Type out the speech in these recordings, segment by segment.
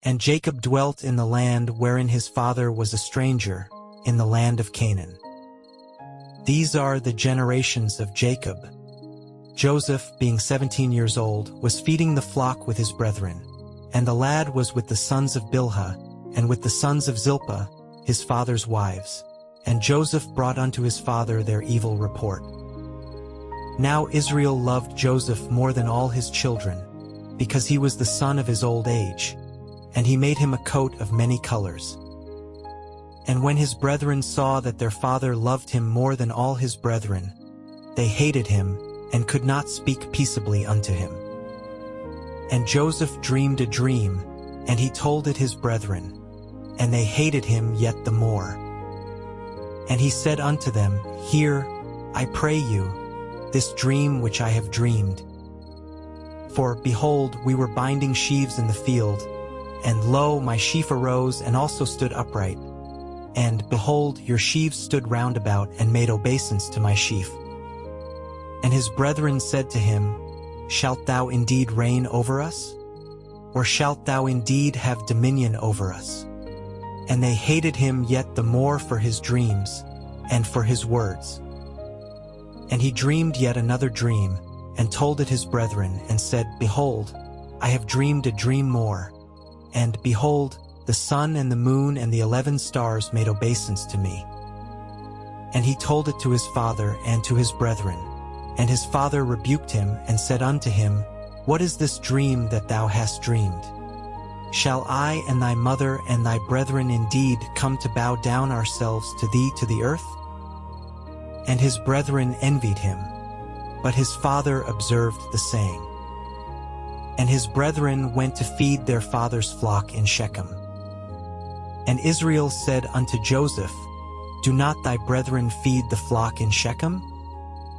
And Jacob dwelt in the land wherein his father was a stranger, in the land of Canaan. These are the generations of Jacob. Joseph, being 17 years old, was feeding the flock with his brethren, and the lad was with the sons of Bilhah, and with the sons of Zilpah, his father's wives. And Joseph brought unto his father their evil report. Now Israel loved Joseph more than all his children, because he was the son of his old age, and he made him a coat of many colors. And when his brethren saw that their father loved him more than all his brethren, they hated him, and could not speak peaceably unto him. And Joseph dreamed a dream, and he told it his brethren, and they hated him yet the more. And he said unto them, Hear, I pray you, this dream which I have dreamed. For, behold, we were binding sheaves in the field, and lo, my sheaf arose and also stood upright. And, behold, your sheaves stood round about and made obeisance to my sheaf. And his brethren said to him, Shalt thou indeed reign over us? Or shalt thou indeed have dominion over us? And they hated him yet the more for his dreams, and for his words. And he dreamed yet another dream, and told it his brethren, and said, Behold, I have dreamed a dream more. And, behold, the sun and the moon and the 11 stars made obeisance to me. And he told it to his father and to his brethren. And his father rebuked him, and said unto him, What is this dream that thou hast dreamed? Shall I and thy mother and thy brethren indeed come to bow down ourselves to thee to the earth? And his brethren envied him, but his father observed the saying. And his brethren went to feed their father's flock in Shechem. And Israel said unto Joseph, Do not thy brethren feed the flock in Shechem?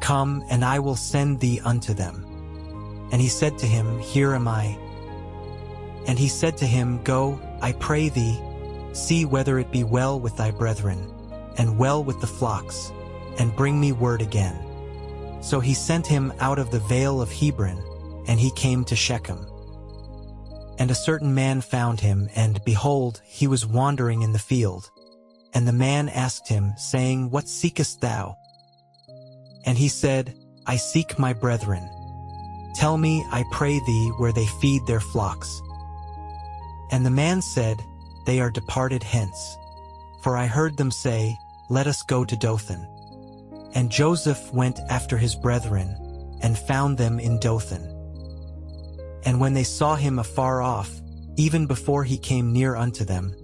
Come, and I will send thee unto them. And he said to him, Here am I. And he said to him, Go, I pray thee, see whether it be well with thy brethren, and well with the flocks, and bring me word again. So he sent him out of the vale of Hebron, and he came to Shechem. And a certain man found him, and, behold, he was wandering in the field. And the man asked him, saying, What seekest thou? And he said, I seek my brethren. Tell me, I pray thee, where they feed their flocks. And the man said, They are departed hence. For I heard them say, Let us go to Dothan. And Joseph went after his brethren, and found them in Dothan. And when they saw him afar off, even before he came near unto them,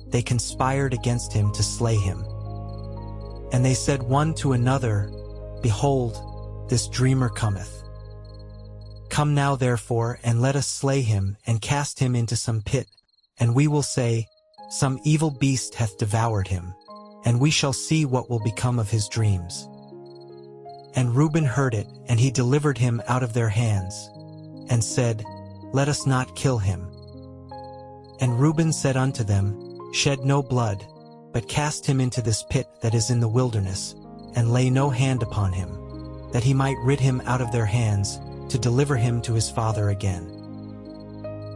they conspired against him to slay him. And they said one to another, Behold, this dreamer cometh. Come now therefore, and let us slay him, and cast him into some pit, and we will say, Some evil beast hath devoured him, and we shall see what will become of his dreams. And Reuben heard it, and he delivered him out of their hands, and said, Let us not kill him. And Reuben said unto them, Shed no blood, but cast him into this pit that is in the wilderness, and lay no hand upon him, that he might rid him out of their hands, to deliver him to his father again.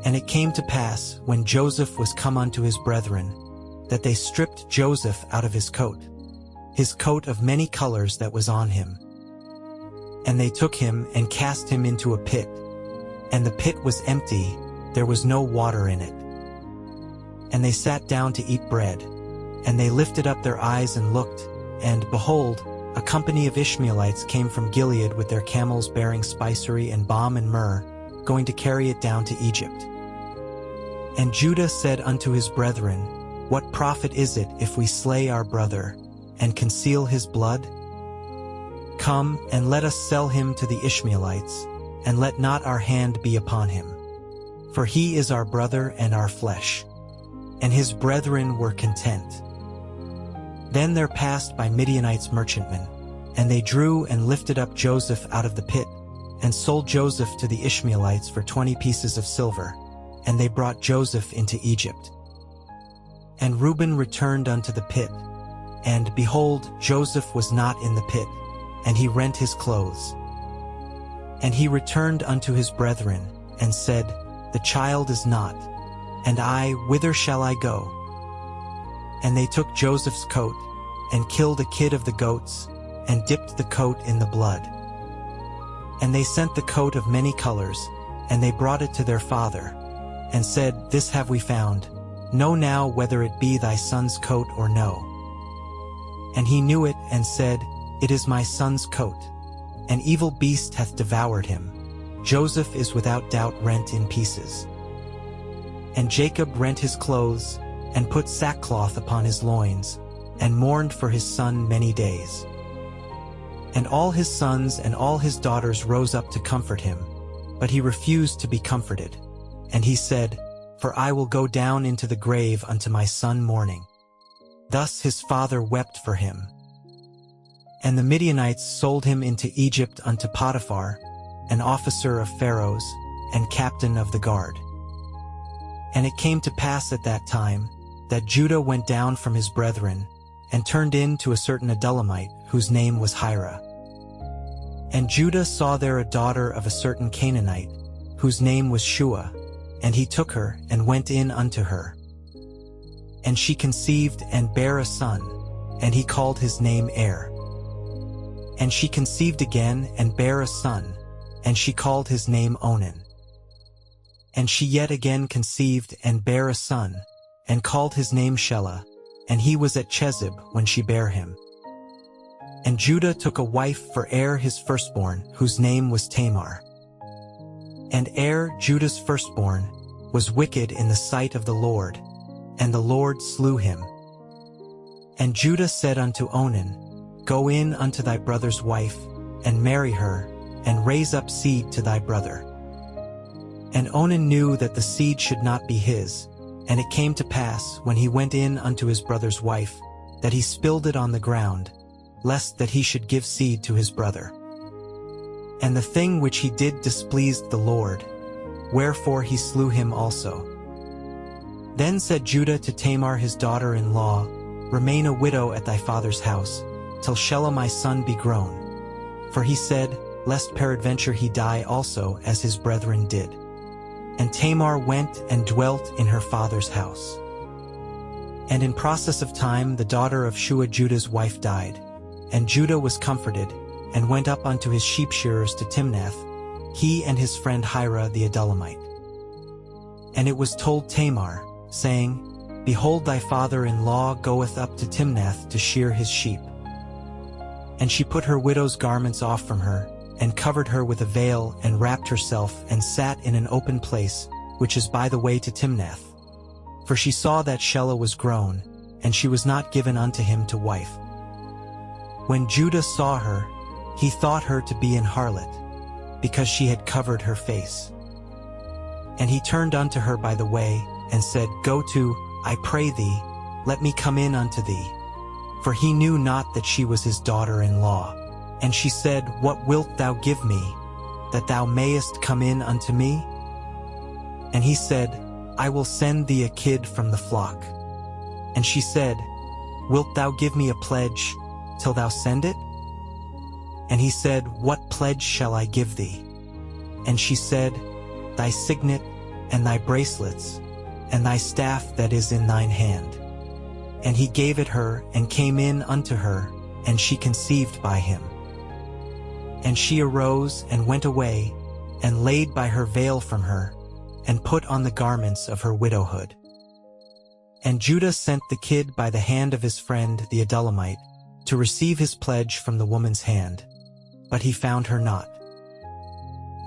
And it came to pass, when Joseph was come unto his brethren, that they stripped Joseph out of his coat of many colors that was on him. And they took him and cast him into a pit, and the pit was empty, there was no water in it. And they sat down to eat bread, and they lifted up their eyes and looked, and, behold, a company of Ishmaelites came from Gilead with their camels bearing spicery and balm and myrrh, going to carry it down to Egypt. And Judah said unto his brethren, What profit is it if we slay our brother, and conceal his blood? Come, and let us sell him to the Ishmaelites, and let not our hand be upon him. For he is our brother and our flesh. And his brethren were content. Then there passed by Midianites merchantmen, and they drew and lifted up Joseph out of the pit, and sold Joseph to the Ishmaelites for 20 pieces of silver, and they brought Joseph into Egypt. And Reuben returned unto the pit, and, behold, Joseph was not in the pit, and he rent his clothes. And he returned unto his brethren, and said, The child is not. And I, whither shall I go? And they took Joseph's coat, and killed a kid of the goats, and dipped the coat in the blood. And they sent the coat of many colors, and they brought it to their father, and said, This have we found. Know now whether it be thy son's coat or no. And he knew it, and said, It is my son's coat. An evil beast hath devoured him. Joseph is without doubt rent in pieces. And Jacob rent his clothes, and put sackcloth upon his loins, and mourned for his son many days. And all his sons and all his daughters rose up to comfort him, but he refused to be comforted. And he said, For I will go down into the grave unto my son mourning. Thus his father wept for him. And the Midianites sold him into Egypt unto Potiphar, an officer of Pharaoh's, and captain of the guard. And it came to pass at that time, that Judah went down from his brethren, and turned in to a certain Adullamite, whose name was Hira. And Judah saw there a daughter of a certain Canaanite, whose name was Shua, and he took her, and went in unto her. And she conceived, and bare a son, and he called his name Er. And she conceived again, and bare a son, and she called his name Onan. And she yet again conceived, and bare a son, and called his name Shelah, and he was at Chezib when she bare him. And Judah took a wife for Er his firstborn, whose name was Tamar. And Er, Judah's firstborn, was wicked in the sight of the Lord, and the Lord slew him. And Judah said unto Onan, Go in unto thy brother's wife, and marry her, and raise up seed to thy brother. And Onan knew that the seed should not be his, and it came to pass, when he went in unto his brother's wife, that he spilled it on the ground, lest that he should give seed to his brother. And the thing which he did displeased the Lord, wherefore he slew him also. Then said Judah to Tamar his daughter-in-law, Remain a widow at thy father's house, till Shelah my son be grown. For he said, Lest peradventure he die also, as his brethren did. And Tamar went and dwelt in her father's house. And in process of time the daughter of Shua Judah's wife died, and Judah was comforted, and went up unto his sheep-shearers to Timnath, he and his friend Hira the Adullamite. And it was told Tamar, saying, Behold, thy father-in-law goeth up to Timnath to shear his sheep. And she put her widow's garments off from her, and covered her with a veil, and wrapped herself, and sat in an open place, which is by the way to Timnath. For she saw that Shelah was grown, and she was not given unto him to wife. When Judah saw her, he thought her to be an harlot, because she had covered her face. And he turned unto her by the way, and said, Go to, I pray thee, let me come in unto thee. For he knew not that she was his daughter-in-law. And she said, What wilt thou give me, that thou mayest come in unto me? And he said, I will send thee a kid from the flock. And she said, Wilt thou give me a pledge, till thou send it? And he said, What pledge shall I give thee? And she said, Thy signet, and thy bracelets, and thy staff that is in thine hand. And he gave it her, and came in unto her, and she conceived by him. And she arose, and went away, and laid by her veil from her, and put on the garments of her widowhood. And Judah sent the kid by the hand of his friend the Adullamite, to receive his pledge from the woman's hand, but he found her not.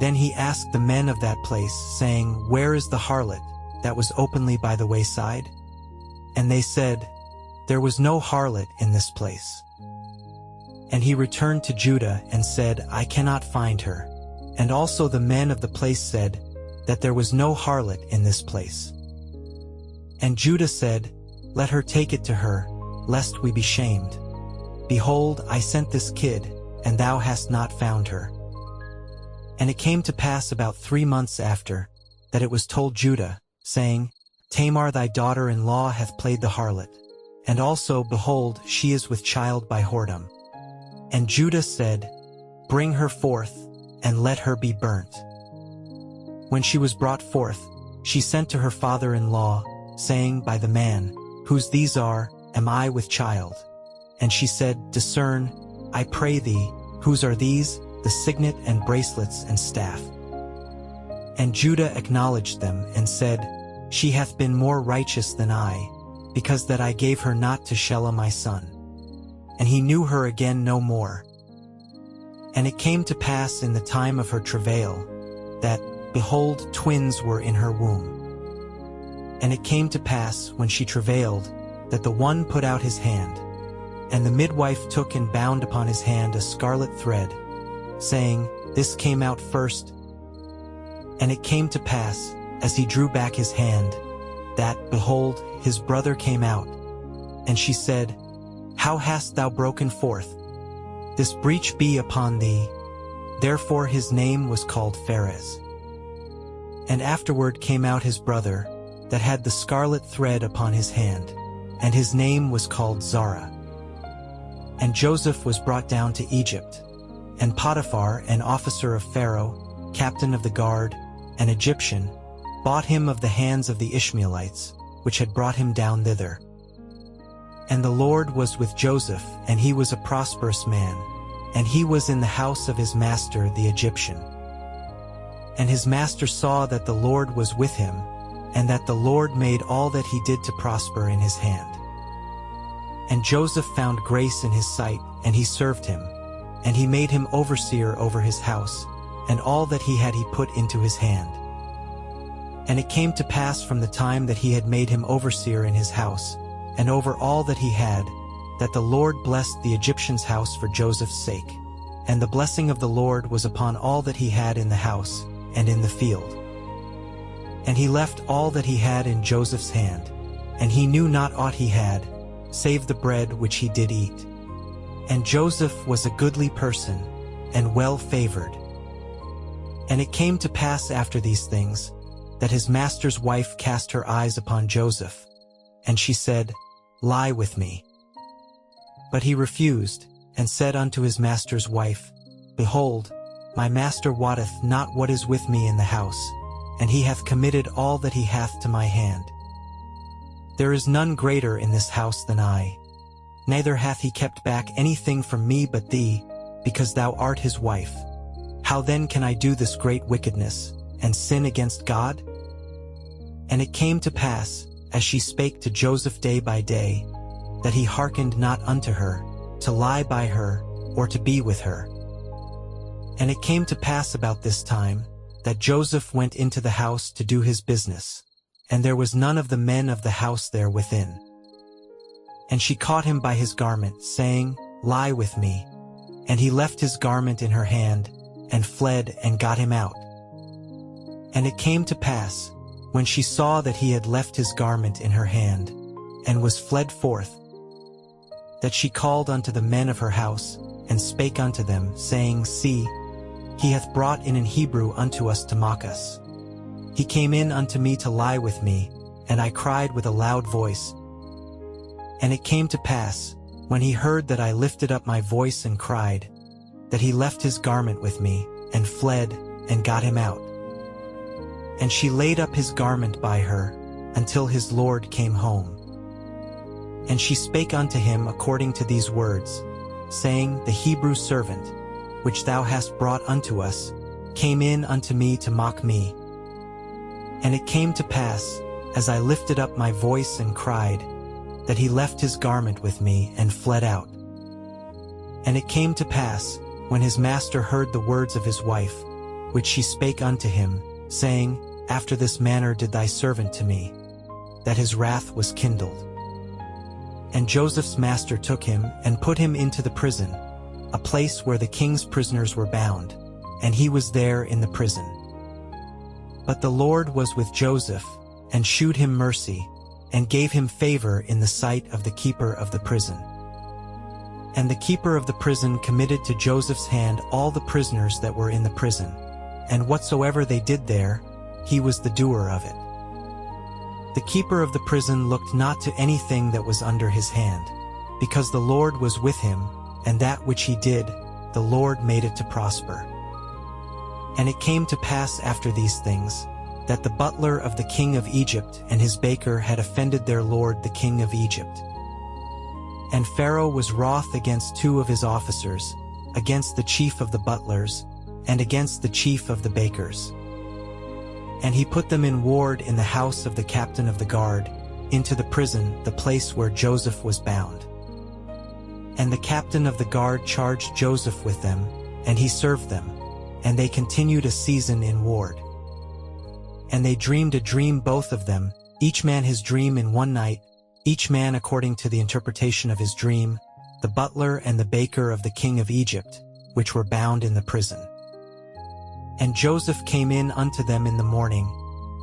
Then he asked the men of that place, saying, Where is the harlot that was openly by the wayside? And they said, There was no harlot in this place. And he returned to Judah and said, I cannot find her. And also the men of the place said, that there was no harlot in this place. And Judah said, Let her take it to her, lest we be shamed. Behold, I sent this kid, and thou hast not found her. And it came to pass about 3 months after, that it was told Judah, saying, Tamar thy daughter-in-law hath played the harlot, and also, behold, she is with child by whoredom. And Judah said, Bring her forth, and let her be burnt. When she was brought forth, she sent to her father-in-law, saying, By the man, whose these are, am I with child? And she said, Discern, I pray thee, whose are these, the signet and bracelets and staff? And Judah acknowledged them, and said, She hath been more righteous than I, because that I gave her not to Shelah my son. And he knew her again no more. And it came to pass in the time of her travail, that, behold, twins were in her womb. And it came to pass, when she travailed, that the one put out his hand, and the midwife took and bound upon his hand a scarlet thread, saying, This came out first. And it came to pass, as he drew back his hand, that, behold, his brother came out. And she said, How hast thou broken forth? This breach be upon thee. Therefore his name was called Pharez. And afterward came out his brother, that had the scarlet thread upon his hand, and his name was called Zara. And Joseph was brought down to Egypt, and Potiphar, an officer of Pharaoh, captain of the guard, an Egyptian, bought him of the hands of the Ishmaelites, which had brought him down thither. And the Lord was with Joseph, and he was a prosperous man, and he was in the house of his master the Egyptian. And his master saw that the Lord was with him, and that the Lord made all that he did to prosper in his hand. And Joseph found grace in his sight, and he served him, and he made him overseer over his house, and all that he had he put into his hand. And it came to pass from the time that he had made him overseer in his house, and over all that he had, that the Lord blessed the Egyptian's house for Joseph's sake. And the blessing of the Lord was upon all that he had in the house, and in the field. And he left all that he had in Joseph's hand, and he knew not aught he had, save the bread which he did eat. And Joseph was a goodly person, and well favored. And it came to pass after these things, that his master's wife cast her eyes upon Joseph, and she said, Lie with me. But he refused, and said unto his master's wife, Behold, my master wotteth not what is with me in the house, and he hath committed all that he hath to my hand. There is none greater in this house than I, neither hath he kept back anything from me but thee, because thou art his wife. How then can I do this great wickedness, and sin against God? And it came to pass, as she spake to Joseph day by day, that he hearkened not unto her, to lie by her, or to be with her. And it came to pass about this time, that Joseph went into the house to do his business, and there was none of the men of the house there within. And she caught him by his garment, saying, Lie with me. And he left his garment in her hand, and fled and got him out. And it came to pass, when she saw that he had left his garment in her hand, and was fled forth, that she called unto the men of her house, and spake unto them, saying, See, he hath brought in an Hebrew unto us to mock us. He came in unto me to lie with me, and I cried with a loud voice. And it came to pass, when he heard that I lifted up my voice and cried, that he left his garment with me, and fled, and got him out. And she laid up his garment by her, until his Lord came home. And she spake unto him according to these words, saying, The Hebrew servant, which thou hast brought unto us, came in unto me to mock me. And it came to pass, as I lifted up my voice and cried, that he left his garment with me, and fled out. And it came to pass, when his master heard the words of his wife, which she spake unto him, saying, After this manner did thy servant to me, that his wrath was kindled. And Joseph's master took him, and put him into the prison, a place where the king's prisoners were bound, and he was there in the prison. But the Lord was with Joseph, and shewed him mercy, and gave him favor in the sight of the keeper of the prison. And the keeper of the prison committed to Joseph's hand all the prisoners that were in the prison, and whatsoever they did there, he was the doer of it. The keeper of the prison looked not to anything that was under his hand, because the Lord was with him, and that which he did, the Lord made it to prosper. And it came to pass after these things, that the butler of the king of Egypt and his baker had offended their lord the king of Egypt. And Pharaoh was wroth against 2 of his officers, against the chief of the butlers, and against the chief of the bakers. And he put them in ward in the house of the captain of the guard, into the prison, the place where Joseph was bound. And the captain of the guard charged Joseph with them, and he served them, and they continued a season in ward. And they dreamed a dream, both of them, each man his dream in one night, each man according to the interpretation of his dream, the butler and the baker of the king of Egypt, which were bound in the prison. And Joseph came in unto them in the morning,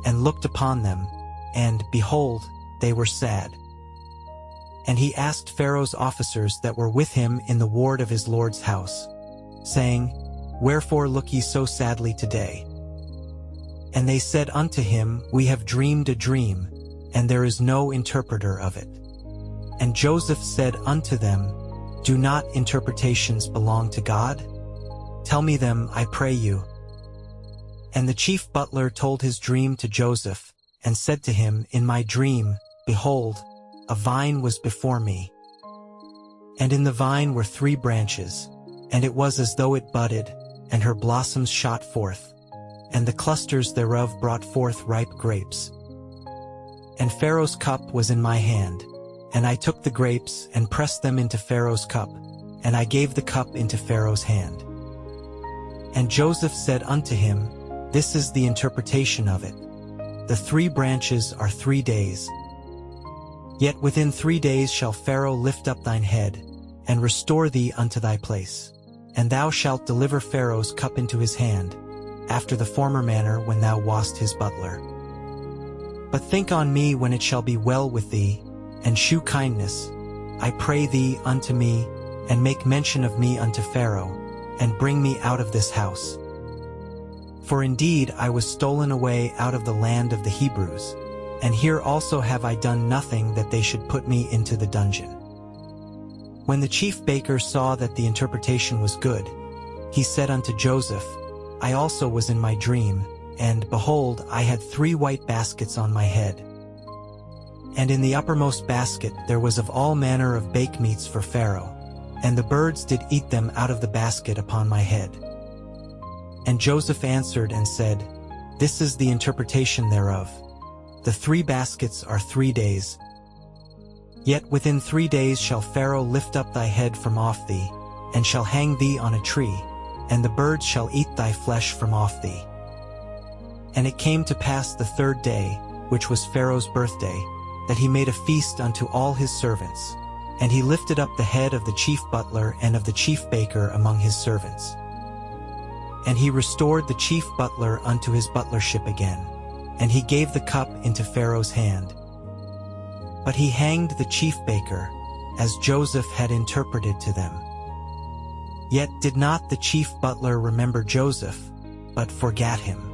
and looked upon them, and, behold, they were sad. And he asked Pharaoh's officers that were with him in the ward of his lord's house, saying, Wherefore look ye so sadly today? And they said unto him, We have dreamed a dream, and there is no interpreter of it. And Joseph said unto them, Do not interpretations belong to God? Tell me them, I pray you. And the chief butler told his dream to Joseph, and said to him, In my dream, behold, a vine was before me. And in the vine were 3 branches, and it was as though it budded, and her blossoms shot forth, and the clusters thereof brought forth ripe grapes. And Pharaoh's cup was in my hand, and I took the grapes, and pressed them into Pharaoh's cup, and I gave the cup into Pharaoh's hand. And Joseph said unto him, This is the interpretation of it. The 3 branches are 3 days. Yet within 3 days shall Pharaoh lift up thine head, and restore thee unto thy place. And thou shalt deliver Pharaoh's cup into his hand, after the former manner when thou wast his butler. But think on me when it shall be well with thee, and shew kindness, I pray thee, unto me, and make mention of me unto Pharaoh, and bring me out of this house. For indeed I was stolen away out of the land of the Hebrews, and here also have I done nothing that they should put me into the dungeon. When the chief baker saw that the interpretation was good, he said unto Joseph, I also was in my dream, and, behold, I had 3 white baskets on my head. And in the uppermost basket there was of all manner of bake meats for Pharaoh, and the birds did eat them out of the basket upon my head. And Joseph answered and said, This is the interpretation thereof. The 3 baskets are 3 days. Yet within 3 days shall Pharaoh lift up thy head from off thee, and shall hang thee on a tree, and the birds shall eat thy flesh from off thee. And it came to pass the 3rd day, which was Pharaoh's birthday, that he made a feast unto all his servants, and he lifted up the head of the chief butler and of the chief baker among his servants. And he restored the chief butler unto his butlership again, and he gave the cup into Pharaoh's hand. But he hanged the chief baker, as Joseph had interpreted to them. Yet did not the chief butler remember Joseph, but forgat him.